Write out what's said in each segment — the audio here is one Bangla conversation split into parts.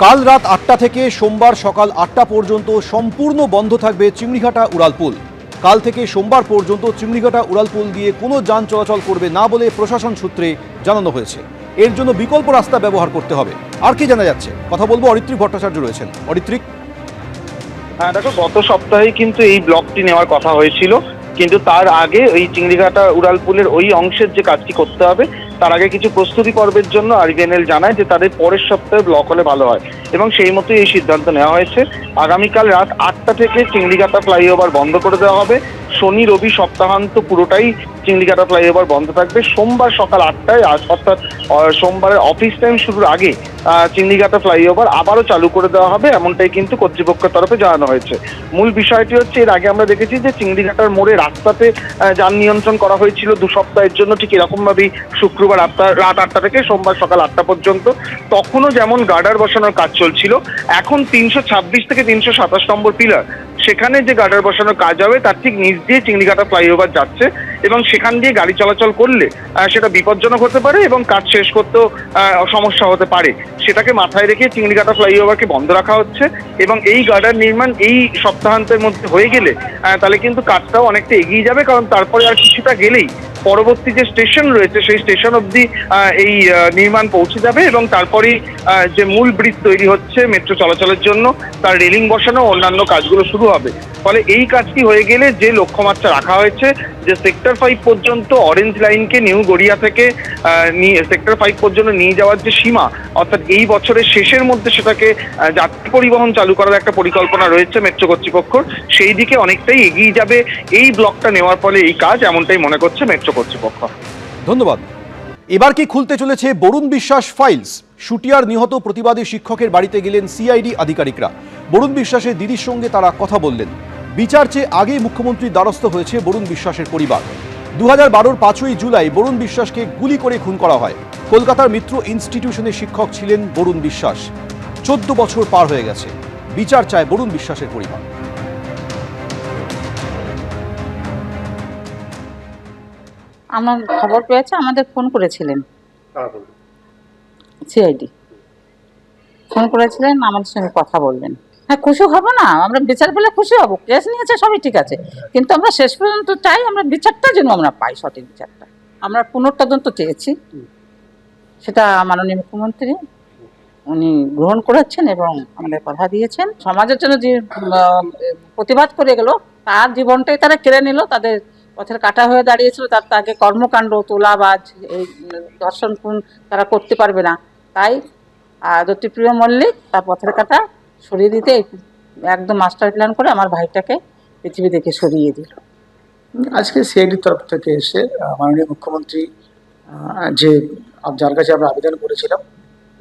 কাল রাত ৮টা থেকে সোমবার সকাল ৮টা পর্যন্ত সম্পূর্ণ বন্ধ থাকবে চিংড়িঘাটা উড়ালপুল। কাল থেকে সোমবার পর্যন্ত চিংড়িঘাটা উড়ালপুল দিয়ে কোনো যান চলাচল করবে না বলে প্রশাসন সূত্রে জানানো হয়েছে। এর জন্য বিকল্প রাস্তা ব্যবহার করতে হবে। আর কি জানা যাচ্ছে, কথা বলবো, অরিত্রিক ভট্টাচার্য রয়েছেন। অরিত্রিক। হ্যাঁ দেখো, গত সপ্তাহে কিন্তু এই ব্লকটি নেওয়ার কথা হয়েছিল, কিন্তু তার আগে ওই চিংড়িঘাটা উড়ালপুলের ওই অংশের যে কাজটি করতে হবে তার আগে কিছু প্রস্তুতি পর্বের জন্য আরবিএনএল জানায় যে তাদের পরের সপ্তাহে ব্লক হলে ভালো হয়, এবং সেই মতোই এই সিদ্ধান্ত নেওয়া হয়েছে। আগামীকাল রাত ৮টা থেকে চিংড়িঘাটা ফ্লাইওভার বন্ধ করে দেওয়া হবে। শনি রবি সপ্তাহান্ত পুরোটাই চিংড়িঘাটা ফ্লাইওভার বন্ধ থাকবে। সোমবার সকাল ৮টায় অর্থাৎ সোমবারের অফিস টাইম শুরুর আগে চিংড়িঘাটা ফ্লাইওভার আবারও চালু করে দেওয়া হবে, এমনটাই কিন্তু কর্তৃপক্ষের তরফে জানানো হয়েছে। মূল বিষয়টি হচ্ছে, এর আগে আমরা দেখেছি যে চিংড়িঘাটার মোড়ে রাস্তাতে যান নিয়ন্ত্রণ করা হয়েছিল ২ সপ্তাহের জন্য, ঠিক এরকমভাবেই শুক্রবার রাত ৮টা থেকে সোমবার সকাল ৮টা পর্যন্ত। তখনও যেমন গার্ডার বসানোর কাজ চলছিল, এখন ৩২৬ থেকে ৩২৭ নম্বর পিলার, সেখানে যে গার্ডার বসানোর কাজ হবে তার ঠিক নিচ দিয়ে চিংড়িঘাটা ফ্লাইওভার যাচ্ছে, এবং সেখান দিয়ে গাড়ি চলাচল করলে সেটা বিপজ্জনক হতে পারে এবং কাজ শেষ করতেও সমস্যা হতে পারে। সেটাকে মাথায় রেখে চিংড়িঘাটা ফ্লাইওভারকে বন্ধ রাখা হচ্ছে, এবং এই গার্ডার নির্মাণ এই সপ্তাহান্তের মধ্যে হয়ে গেলে তাহলে কিন্তু কাজটাও অনেকটা এগিয়ে যাবে, কারণ তারপরে আর কিছুটা গেলেই পরবর্তী যে স্টেশন রয়েছে সেই স্টেশন অবধি এই নির্মাণ পৌঁছে যাবে, এবং তারপরেই যে মূল ব্রিজ তৈরি হচ্ছে মেট্রো চলাচলের জন্য তার রেলিং বসানো অন্যান্য কাজগুলো শুরু হবে। ফলে এই কাজটি হয়ে গেলে যে লক্ষ্যমাত্রা রাখা হয়েছে যে সেক্টর 5 পর্যন্ত অরেঞ্জ লাইনকে নিউ গড়িয়া থেকে সেক্টর 5 পর্যন্ত নিয়ে যাওয়ার যে সীমা, অর্থাৎ এই বছরের শেষের মধ্যে সেটাকে যাত্রী পরিবহন চালু করার একটা পরিকল্পনা রয়েছে মেট্রো কর্তৃপক্ষর, সেই দিকে অনেকটাই এগিয়ে যাবে এই ব্লকটা নেওয়ার ফলে এই কাজ, এমনটাই মনে করছে মেট্রো কর্তৃপক্ষ। ধন্যবাদ। এবার কি খুলতে চলেছে বরুণ বিশ্বাস ফাইলস? শুটিয়ার নিহত প্রতিবাদী শিক্ষকের বাড়িতে গেলেন সিআইডি আধিকারিকরা। বরুণ বিশ্বাসের দিদির সঙ্গে তারা কথা বললেন। বিচার চেয়ে আগেই মুখ্যমন্ত্রীর দ্বারস্থ হয়েছে বরুণ বিশ্বাসের পরিবার। ২০১২-র ৫ই জুলাই বরুণ বিশ্বাসকে গুলি করে খুন করা হয়। কলকাতার মিত্র ইনস্টিটিউশনের শিক্ষক ছিলেন বরুণ বিশ্বাস। ১৪ বছর পার হয়ে গেছে। বিচার চায় বরুণ বিশ্বাসের পরিবার। আমার খবর পেয়েছে, আমাদের ফোন করেছিলেন সিআইডি, ফোন করেছিলেন, আমাদের সঙ্গে কথা বললেন। হ্যাঁ, খুশি হব না, আমরা বিচার পেলে খুশি হব। কেস নিয়েছে সবই ঠিক আছে, কিন্তু আমরা শেষ পর্যন্ত চাই আমরা বিচারটা যেন আমরা পাই, সঠিক বিচারটা। আমরা পুনঃতদন্ত চেয়েছি, সেটা মাননীয় মুখ্যমন্ত্রী উনি গ্রহণ করেছেন এবং আমাদের কথা দিয়েছেন। সমাজের জন্য যে প্রতিবাদ করে গেল তার জীবনটাই তারা কেড়ে নিল, তাদের পথের কাটা হয়ে দাঁড়িয়েছিল, তার তাকে কর্মকাণ্ড তোলাবাজ এই দর্শন খুন তারা করতে পারবে না। তাই জ্যোতিপ্রিয় মল্লিক তার পথের কাটা সরিয়ে দিতে একদম মাস্টার প্ল্যান করে আমার ভাইটাকে পৃথিবী থেকে সরিয়ে দিল। আজকে সিআইডির তরফ থেকে এসে মাননীয় মুখ্যমন্ত্রী যার কাছে আমরা আবেদন করেছিলাম,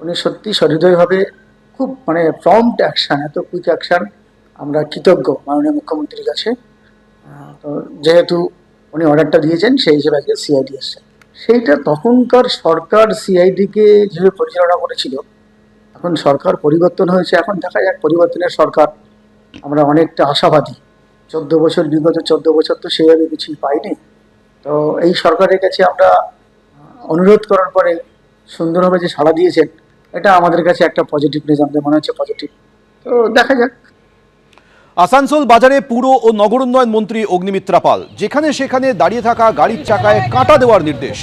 উনি সত্যি সহৃদয়ভাবে খুব প্রম্পট অ্যাকশান, এত কুইক অ্যাকশান, আমরা কৃতজ্ঞ মাননীয় মুখ্যমন্ত্রীর কাছে। তো যেহেতু উনি অর্ডারটা দিয়েছেন সেই হিসেবে আজকে সিআইডি এসছে। সেইটা তখনকার সরকার সিআইডিকে যেভাবে পরিচালনা করেছিল, এখন সরকার পরিবর্তন হয়েছে, এখন দেখা যাক পরিবর্তনের সরকার, আমরা অনেকটা আশাবাদী। বিগত 14 বছর তো সেইভাবে কিছুই পাইনি। তো এই সরকারের কাছে আমরা অনুরোধ করার পরে সুন্দরভাবে যে সাড়া দিয়েছেন, এটা আমাদের কাছে একটা পজিটিভনেস, আমাদের মনে হচ্ছে পজিটিভ। তো দেখা যাক। আসানসোল বাজারে পুর ও নগর উন্নয়ন মন্ত্রী অগ্নিমিত্রা পাল যেখানে সেখানে দাঁড়িয়ে থাকা গাড়ির চাকায় কাঁটা দেওয়ার নির্দেশ।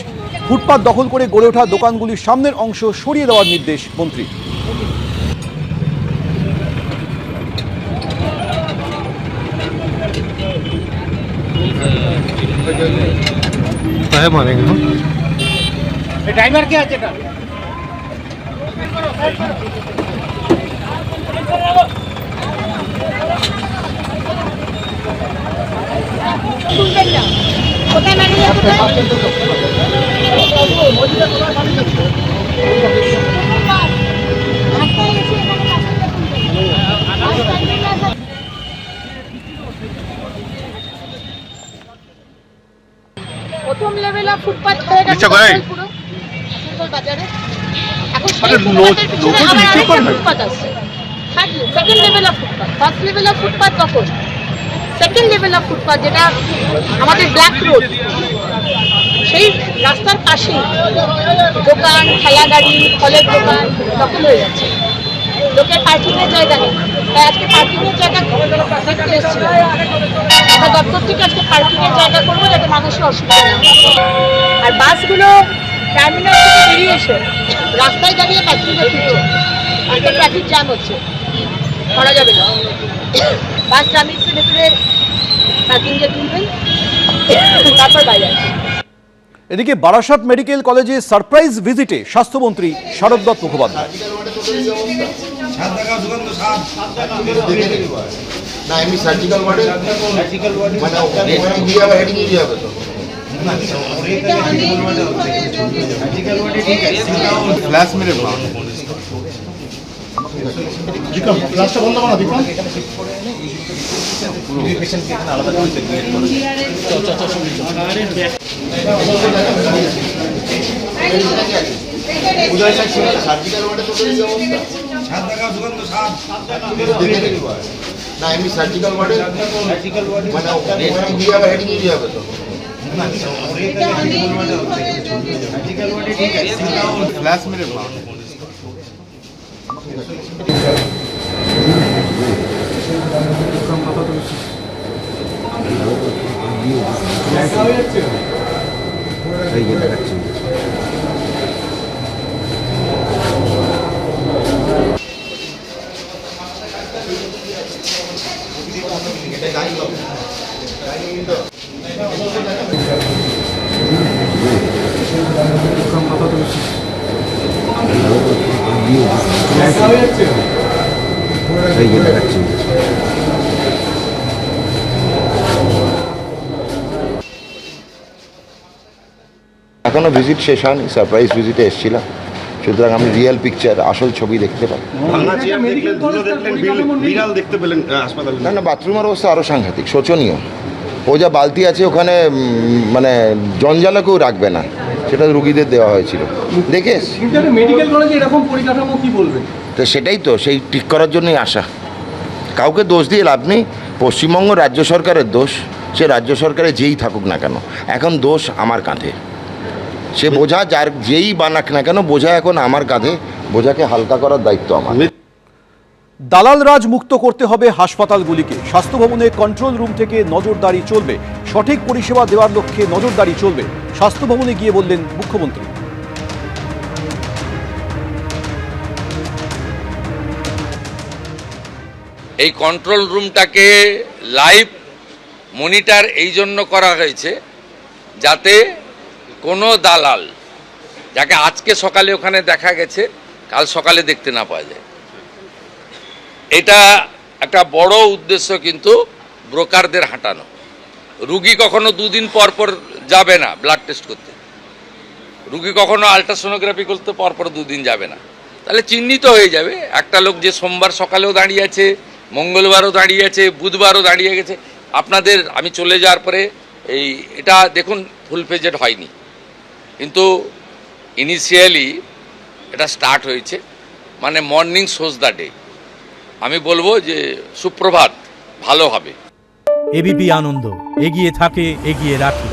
ফুটপাত দখল করে গড়ে ওঠা দোকানগুলির সামনের অংশ সরিয়ে দেওয়ার নির্দেশ মন্ত্রী। ড্রাইভার কে আছে এটা? কোথায় ম্যানেজার প্রথম লেভেল অফ ফুটপাথ হয়ে গেছে পুরো আসানসোল বাজারে। এখন ফুটপাথ আছে। Second level of footpath, first level of footpath তখন, সেকেন্ড লেভেল অফ ফুটপাথ যেটা আমাদের ব্ল্যাক রোড, সেই রাস্তার পাশে দোকান, ঠেলা গাড়ি, ফলের দোকান দখল হয়ে যাচ্ছে। লোকের পার্কিংয়ের জায়গা নেই, তাই আজকে পার্কিংয়ের জায়গা দেখতে এসেছিলাম। আমরা দপ্তর থেকে আজকে পার্কিংয়ের জায়গা করবো যাতে মানুষের অসুবিধা না হয়। আর বাসগুলো টার্মিনাল থেকে বেরিয়ে এসে রাস্তায় দাঁড়িয়ে প্যাসেঞ্জার তুলছে, আজকে ট্রাফিক জ্যাম হচ্ছে, করা যাবে না। বাস টার্মিনালের ভেতরে প্যাসেঞ্জার তুলবেন, তারপর বাইরে আসবেন। এদিকে বারাসাত মেডিকেল কলেজে সারপ্রাইজ ভিজিটে স্বাস্থ্যমন্ত্রী শারদ মুখোপাধ্যায়। না এমনি সার্জিক্যাল ওয়ার্ডে মানে ওখানে গিয়ে আবার হেডিং নিয়ে যাবে তো ফ্ল্যাশ মেরে পাওয়া বিক্রম ফ্ল্যাশটা বন্ধ করো বিক্রম সার্জিক্যাল ওয়ার্ডে তো না এমনি সার্জিক্যাল ওয়ার্ডে মানে ওখানে গিয়ে আবার হেডিং নিয়ে যাবে তো ফ্ল্যাশ মেরে পাওয়া এখনো ভিজিট শেষ হয়নি, সারপ্রাইজ ভিজিটে এসেছিলাম, সুতরাং আমি রিয়েল পিকচার আসল ছবি দেখতে পাই। না না, বাথরুমের অবস্থা আরও সাংঘাতিক, শোচনীয়। ও যা বালতি আছে ওখানে মানে জঞ্জালকেও রাখবে না, সেটা রুগীদের দেওয়া হয়েছিল দেখে মেডিকেল কলেজে এরকম পরিকাঠামো কি বলবেন? তো সেটাই তো, সেই ঠিক করার জন্যই আসা। কাউকে দোষ দিয়ে লাভ নেই, পশ্চিমবঙ্গ রাজ্য সরকারের দোষ, সে রাজ্য সরকারে যেই থাকুক না কেন, এখন দোষ আমার কাঁধে। সে বোঝা যার যেই বানাক না কেন, বোঝা এখন আমার কাঁধে, বোঝাকে হালকা করার দায়িত্ব আমার। দালাল রাজ মুক্ত করতে হবে হাসপাতালগুলিকে। স্বাস্থ্য ভবনে কন্ট্রোল রুম থেকে নজরদারি চলবে, সঠিক পরিষেবা দেওয়ার লক্ষ্যে নজরদারি চলবে, স্বাস্থ্য ভবনে গিয়ে বললেন মুখ্যমন্ত্রী। এই কন্ট্রোল রুমটাকে লাইভ মনিটর এই জন্য করা হয়েছে যাতে কোনো দালাল, যাকে আজকে সকালে ওখানে দেখা গেছে, কাল সকালে দেখতে না পাওয়া যায়। এটা একটা বড় উদ্দেশ্য, কিন্তু ব্রোকারদের হাঁটানো। রুগী কখনো দুদিন পর পর যাবে না ব্লাড টেস্ট করতে, রুগী কখনো আলট্রাসোনোগ্রাফি করতে পর পর দুদিন যাবে না, তাহলে চিহ্নিত হয়ে যাবে একটা লোক যে সোমবার সকালেও দাঁড়িয়ে আছে, মঙ্গলবারও দাঁড়িয়ে আছে, বুধবারও দাঁড়িয়ে গেছে। আপনাদের আমি চলে যাওয়ার পরে এটা দেখুন ফুল ফেজেড হয়নি, কিন্তু ইনিশিয়ালি এটা স্টার্ট হয়েছে, মানে মর্নিং শোজ দ্য ডে। আমি বলবো যে সুপ্রভাত, ভালো হবে। এবিপি আনন্দ, এগিয়ে থাকে, এগিয়ে রাখে।